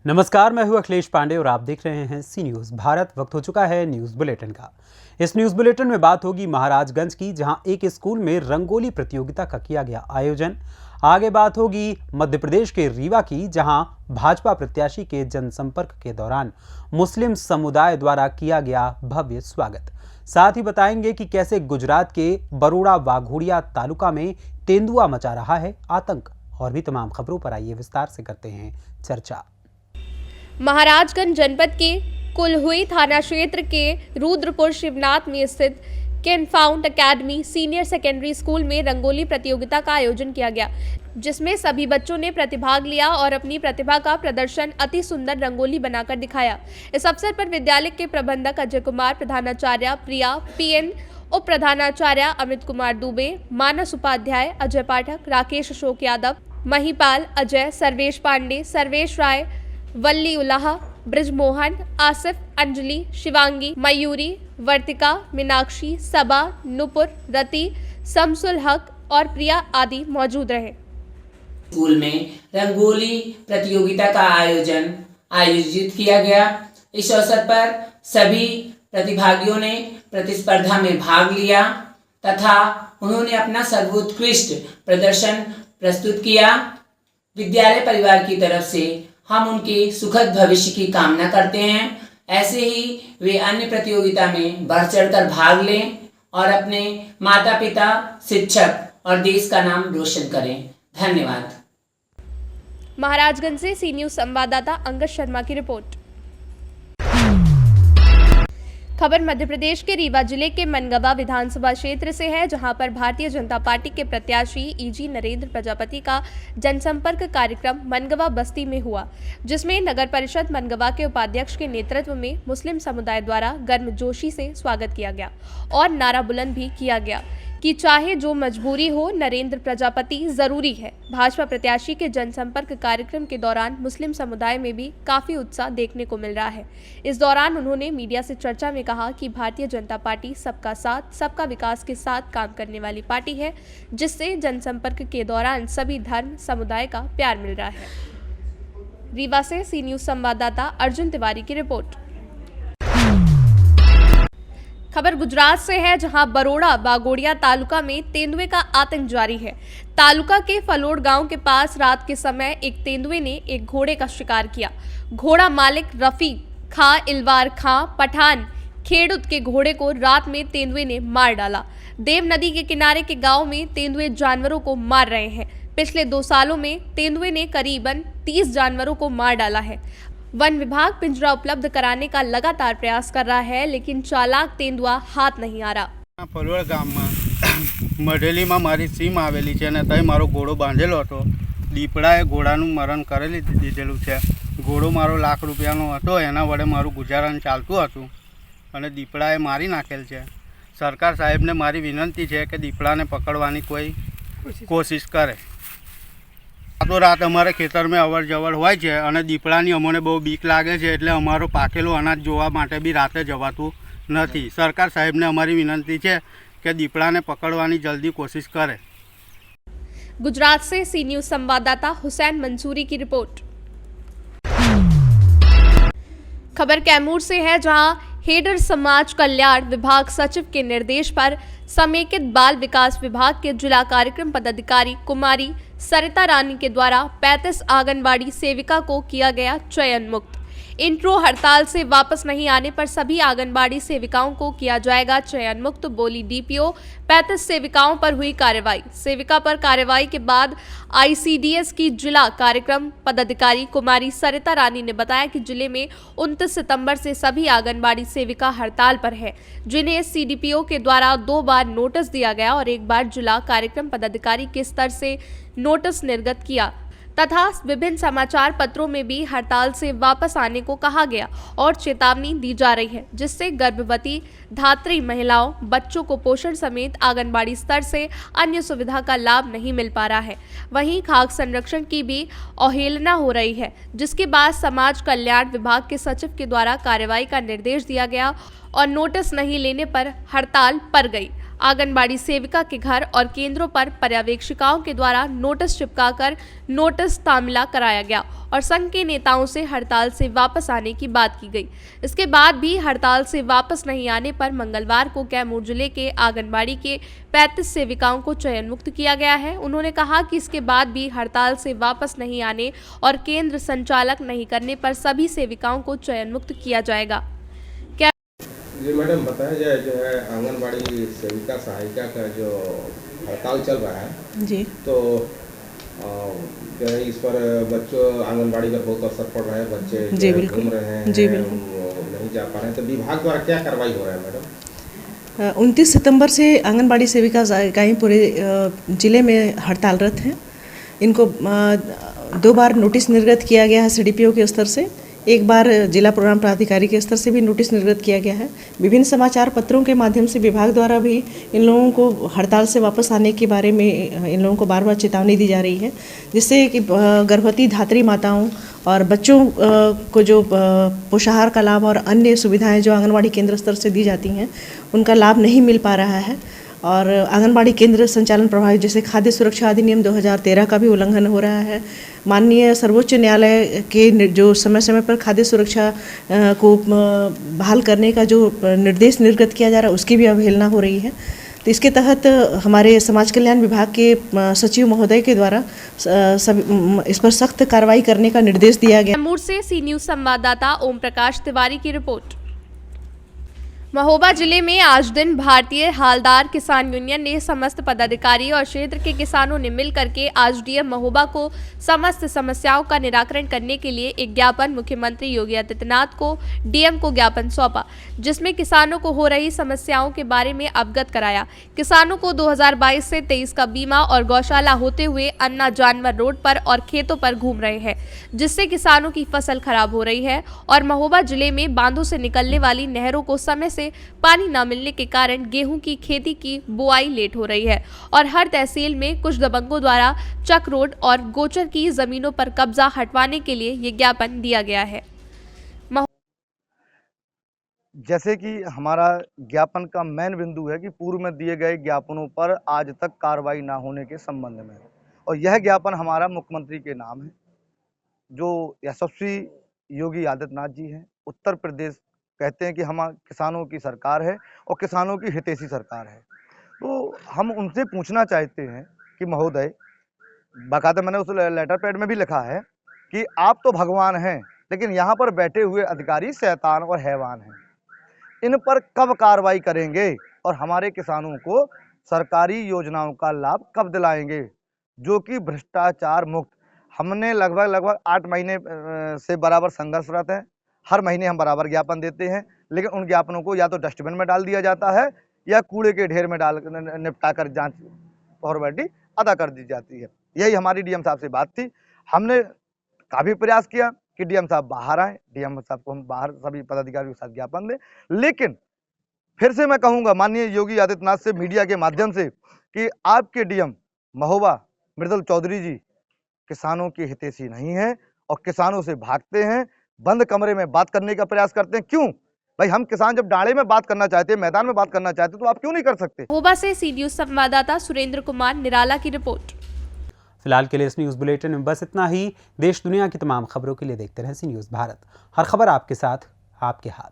नमस्कार, मैं हूं अखिलेश पांडे और आप देख रहे हैं सी न्यूज़ भारत। वक्त हो चुका है न्यूज़ बुलेटिन का। इस न्यूज़ बुलेटिन में बात होगी महाराजगंज की, जहां एक स्कूल में रंगोली प्रतियोगिता का किया गया आयोजन। आगे बात होगी मध्य प्रदेश के रीवा की, जहां भाजपा प्रत्याशी के जनसंपर्क के दौरान मुस्लिम समुदाय द्वारा किया गया भव्य स्वागत। साथ ही बताएंगे कि कैसे गुजरात के बरोड़ा वाघोड़िया तालुका में तेंदुआ मचा रहा है आतंक। और भी तमाम खबरों पर आइए विस्तार से करते हैं चर्चा। महाराजगंज जनपद के कुलहुई थाना क्षेत्र के रुद्रपुर शिवनाथ में स्थित केनफाउंड एकेडमी सीनियर सेकेंडरी स्कूल में रंगोली प्रतियोगिता का आयोजन किया गया, जिसमें सभी बच्चों ने प्रतिभाग लिया और अपनी प्रतिभा का प्रदर्शन अति सुंदर रंगोली बनाकर दिखाया। इस अवसर पर विद्यालय के प्रबंधक अजय कुमार, प्रधानाचार्य प्रिया पीएन, उप प्रधानाचार्य अमित कुमार दुबे, मानस उपाध्याय अजय पाठक, राकेश अशोक यादव, महिपाल अजय, सर्वेश पांडे, सर्वेश राय, वल्ली उल्लाह, ब्रिजमोहन, आसिफ, अंजलि, शिवांगी, मयूरी, वर्तिका, मीनाक्षी, सबा, नुपुर, रति, शमसुल हक और प्रिया आदि मौजूद रहे। स्कूल में रंगोली प्रतियोगिता का आयोजित किया गया। इस अवसर पर सभी प्रतिभागियों ने प्रतिस्पर्धा में भाग लिया तथा उन्होंने अपना सर्वोत्कृष्ट प्रदर्शन प्रस्तुत किया। विद्यालय परिवार की तरफ से हम उनके सुखद भविष्य की कामना करते हैं। ऐसे ही वे अन्य प्रतियोगिता में बढ़ चढ़कर भाग लें और अपने माता पिता, शिक्षक और देश का नाम रोशन करें। धन्यवाद। महाराजगंज से सी न्यूज़ संवाददाता अंगद शर्मा की रिपोर्ट। खबर मध्य प्रदेश के रीवा जिले के मनगवा विधानसभा क्षेत्र से है, जहां पर भारतीय जनता पार्टी के प्रत्याशी ईजी नरेंद्र प्रजापति का जनसंपर्क कार्यक्रम मनगवा बस्ती में हुआ, जिसमें नगर परिषद मनगवा के उपाध्यक्ष के नेतृत्व में मुस्लिम समुदाय द्वारा गर्मजोशी से स्वागत किया गया और नारा बुलंद भी किया गया कि चाहे जो मजबूरी हो, नरेंद्र प्रजापति जरूरी है। भाजपा प्रत्याशी के जनसंपर्क कार्यक्रम के दौरान मुस्लिम समुदाय में भी काफी उत्साह देखने को मिल रहा है। इस दौरान उन्होंने मीडिया से चर्चा में कहा कि भारतीय जनता पार्टी सबका साथ, सबका विकास के साथ काम करने वाली पार्टी है, जिससे जनसंपर्क के दौरान सभी धर्म समुदाय का प्यार मिल रहा है। रीवा से सी न्यूज़ संवाददाता अर्जुन तिवारी की रिपोर्ट। खबर गुजरात से है, जहां बरोड़ा वाघोड़िया तालुका में तेंदुए का आतंक जारी है। तालुका के फलोड़ गांव के पास रात के समय एक तेंदुए ने एक घोड़े का शिकार किया। घोड़ा मालिक रफी खां इलवार खां पठान खेड़ुत के घोड़े को रात में तेंदुए ने मार डाला। देव नदी के किनारे के गांव में तेंदुए जानवरों को मार रहे हैं। पिछले 2 सालों में तेंदुए ने करीबन 30 जानवरों को मार डाला है। वन विभाग पिंजरा उपलब्ध कराने का लगातार प्रयास कर रहा है, लेकिन चालाक तेंदुआ हाथ नहीं आ रहा। फलोड़ गामમાં મઢેલીમાં મારી સીમ આવેલી છે અને ત્યાં મારો ઘોડો બાંધેલો હતો। દીપડાએ ઘોડાનું મરણ કરેલી દીધેલું છે। ઘોડો મારો લાખ રૂપિયાનો હતો, એના વડે મારું ગુજરાન ચાલતું હતું અને દીપડાએ મારી નાખેલ છે। સરકાર સાહેબને મારી વિનંતી છે કે દીપડાને પકડવાની કોઈ કોશિશ કરે। રાતો રાત અમારે ખેતરમાં અવર જવર હોય છે અને દીપડાની અમને બહુ બીક લાગે છે, એટલે અમારો પાકેલો અનાજ જોવા માટે બી રાતે જવાતું નથી। સરકાર સાહેબને અમારી વિનંતી છે કે દીપડાને પકડવાની જલ્દી કોશિશ કરે। गुजरात से सी न्यूज़ संवाददाता हुसैन मंसूरी की रिपोर्ट। खबर कैमूर से है, जहां हेडर समाज कल्याण विभाग सचिव के निर्देश पर समेकित बाल विकास विभाग के जिला कार्यक्रम पदाधिकारी कुमारी सरिता रानी के द्वारा 35 आंगनबाड़ी सेविका को किया गया चयन मुक्त। इंट्रो हड़ताल से वापस नहीं आने पर सभी आंगनबाड़ी सेविकाओं को किया जाएगा चयन मुक्त, बोली डीपीओ। 35 सेविकाओं पर हुई कार्रवाई। सेविका पर कार्रवाई के बाद आईसीडीएस की जिला कार्यक्रम पदाधिकारी कुमारी सरिता रानी ने बताया कि जिले में 29 सितंबर से सभी आंगनबाड़ी सेविका हड़ताल पर है, जिन्हें सीडीपीओ के द्वारा 2 बार नोटिस दिया गया और 1 बार जिला कार्यक्रम पदाधिकारी के स्तर से नोटिस निर्गत किया तथा विभिन्न समाचार पत्रों में भी हड़ताल से वापस आने को कहा गया और चेतावनी दी जा रही है, जिससे गर्भवती धात्री महिलाओं, बच्चों को पोषण समेत आंगनबाड़ी स्तर से अन्य सुविधा का लाभ नहीं मिल पा रहा है। वहीं खाद्य संरक्षण की भी अवहेलना हो रही है, जिसके बाद समाज कल्याण विभाग के सचिव के द्वारा कार्रवाई का निर्देश दिया गया और नोटिस नहीं लेने पर हड़ताल पर गई। आंगनबाड़ी सेविका के घर और केंद्रों पर पर्यवेक्षिकाओं के द्वारा नोटिस चिपकाकर नोटिस तामिला कराया गया और संघ के नेताओं से हड़ताल से वापस आने की बात की गई। इसके बाद भी हड़ताल से वापस नहीं आने पर मंगलवार को कैमूर जिले के आंगनबाड़ी के 35 सेविकाओं को चयन मुक्त किया गया है। उन्होंने कहा कि इसके बाद भी हड़ताल से वापस नहीं आने और केंद्र संचालक नहीं करने पर सभी सेविकाओं को चयन मुक्त किया जाएगा। जी मैडम, बताया जाए जो है आंगनबाड़ी सेविका सहायिका का जो हड़ताल चल रहा है जी, तो जो है इस पर बच्चों आंगनबाड़ी पर बहुत असर पड़ रहा है। बच्चे जो जी है बिल्कुल, घूम रहे हैं, जी बिल्कुल। नहीं जा पा रहे हैं, तो विभाग द्वारा क्या कार्रवाई हो रहा है मैडम? 29 सितंबर से आंगनबाड़ी सेविका सहायिकाएं पूरे जिले में हड़तालरत हैं। इनको 2 बार नोटिस निर्गत किया गया है सीडीपीओ के स्तर से, एक बार जिला प्रोग्राम प्राधिकारी के स्तर से भी नोटिस निर्गत किया गया है। विभिन्न समाचार पत्रों के माध्यम से विभाग द्वारा भी इन लोगों को हड़ताल से वापस आने के बारे में इन लोगों को बार बार चेतावनी दी जा रही है, जिससे कि गर्भवती धात्री माताओं और बच्चों को जो पोषाहार का लाभ और अन्य सुविधाएं जो आंगनबाड़ी केंद्र स्तर से दी जाती हैं उनका लाभ नहीं मिल पा रहा है। और आंगनबाड़ी केंद्र संचालन प्रभावी जैसे खाद्य सुरक्षा अधिनियम 2013 का भी उल्लंघन हो रहा है। माननीय सर्वोच्च न्यायालय के जो समय समय पर खाद्य सुरक्षा को बहाल करने का जो निर्देश निर्गत किया जा रहा है उसकी भी अवहेलना हो रही है। तो इसके तहत हमारे समाज कल्याण विभाग के सचिव महोदय के द्वारा इस पर सख्त कार्रवाई करने का निर्देश दिया गया। कैमूर से सी न्यूज संवाददाता ओम प्रकाश तिवारी की रिपोर्ट। महोबा जिले में आज दिन भारतीय हालदार किसान यूनियन ने समस्त पदाधिकारी और क्षेत्र के किसानों ने मिलकर के आज डीएम महोबा को समस्त समस्याओं का निराकरण करने के लिए एक ज्ञापन मुख्यमंत्री योगी आदित्यनाथ को डीएम को ज्ञापन सौंपा, जिसमें किसानों को हो रही समस्याओं के बारे में अवगत कराया। किसानों को 2022 से 23 का बीमा और गौशाला होते हुए अन्ना जानवर रोड पर और खेतों पर घूम रहे हैं, जिससे किसानों की फसल खराब हो रही है और महोबा जिले में बांधों से निकलने वाली नहरों को समय से पानी न मिलने के कारण गेहूं की खेती की बुआई लेट हो रही है और हर तहसील में कुछ दबंगों द्वारा चक रोड और गोचर की जमीनों पर कब्जा हटवाने के लिए ये ज्ञापन दिया गया है। जैसे कि हमारा ज्ञापन का मेन बिंदु है कि पूर्व में दिए गए ज्ञापनों पर आज तक कार्रवाई ना होने के संबंध में, और यह ज्ञापन हमारा मुख्यमंत्री के नाम है, जो यशस्वी योगी आदित्यनाथ जी हैं। उत्तर प्रदेश कहते हैं कि हम किसानों की सरकार है और किसानों की हितैषी सरकार है। तो हम उनसे पूछना चाहते हैं कि महोदय, बाकायदा मैंने उस लेटर पैड में भी लिखा है कि आप तो भगवान हैं, लेकिन यहाँ पर बैठे हुए अधिकारी शैतान और हैवान हैं। इन पर कब कार्रवाई करेंगे और हमारे किसानों को सरकारी योजनाओं का लाभ कब दिलाएंगे, जो कि भ्रष्टाचार मुक्त। हमने लगभग 8 महीने से बराबर संघर्षरत हैं। हर महीने हम बराबर ज्ञापन देते हैं, लेकिन उन ज्ञापनों को या तो डस्टबिन में डाल दिया जाता है या कूड़े के ढेर में डाल निपटा कर जांच फॉर्मेलिटी अदा कर दी जाती है। यही हमारी डीएम साहब से बात थी। हमने काफ़ी प्रयास किया कि डीएम साहब बाहर आए, डीएम साहब को हम बाहर सभी पदाधिकारियों के साथ ज्ञापन दें, लेकिन फिर से मैं कहूँगा माननीय योगी आदित्यनाथ से मीडिया के माध्यम से कि आपके डीएम महोबा मृदुल चौधरी जी किसानों की हितैषी नहीं है और किसानों से भागते हैं, बंद कमरे में बात करने का प्रयास करते हैं। क्यों भाई, हम किसान जब डाले में बात करना चाहते हैं, मैदान में बात करना चाहते हैं, तो आप क्यों नहीं कर सकते? महोबा से सी न्यूज संवाददाता सुरेंद्र कुमार निराला की रिपोर्ट। फिलहाल के लिए इस न्यूज़ बुलेटिन में बस इतना ही। देश दुनिया की तमाम खबरों के लिए देखते रहें सी न्यूज़ भारत। हर खबर आपके साथ, आपके हाथ।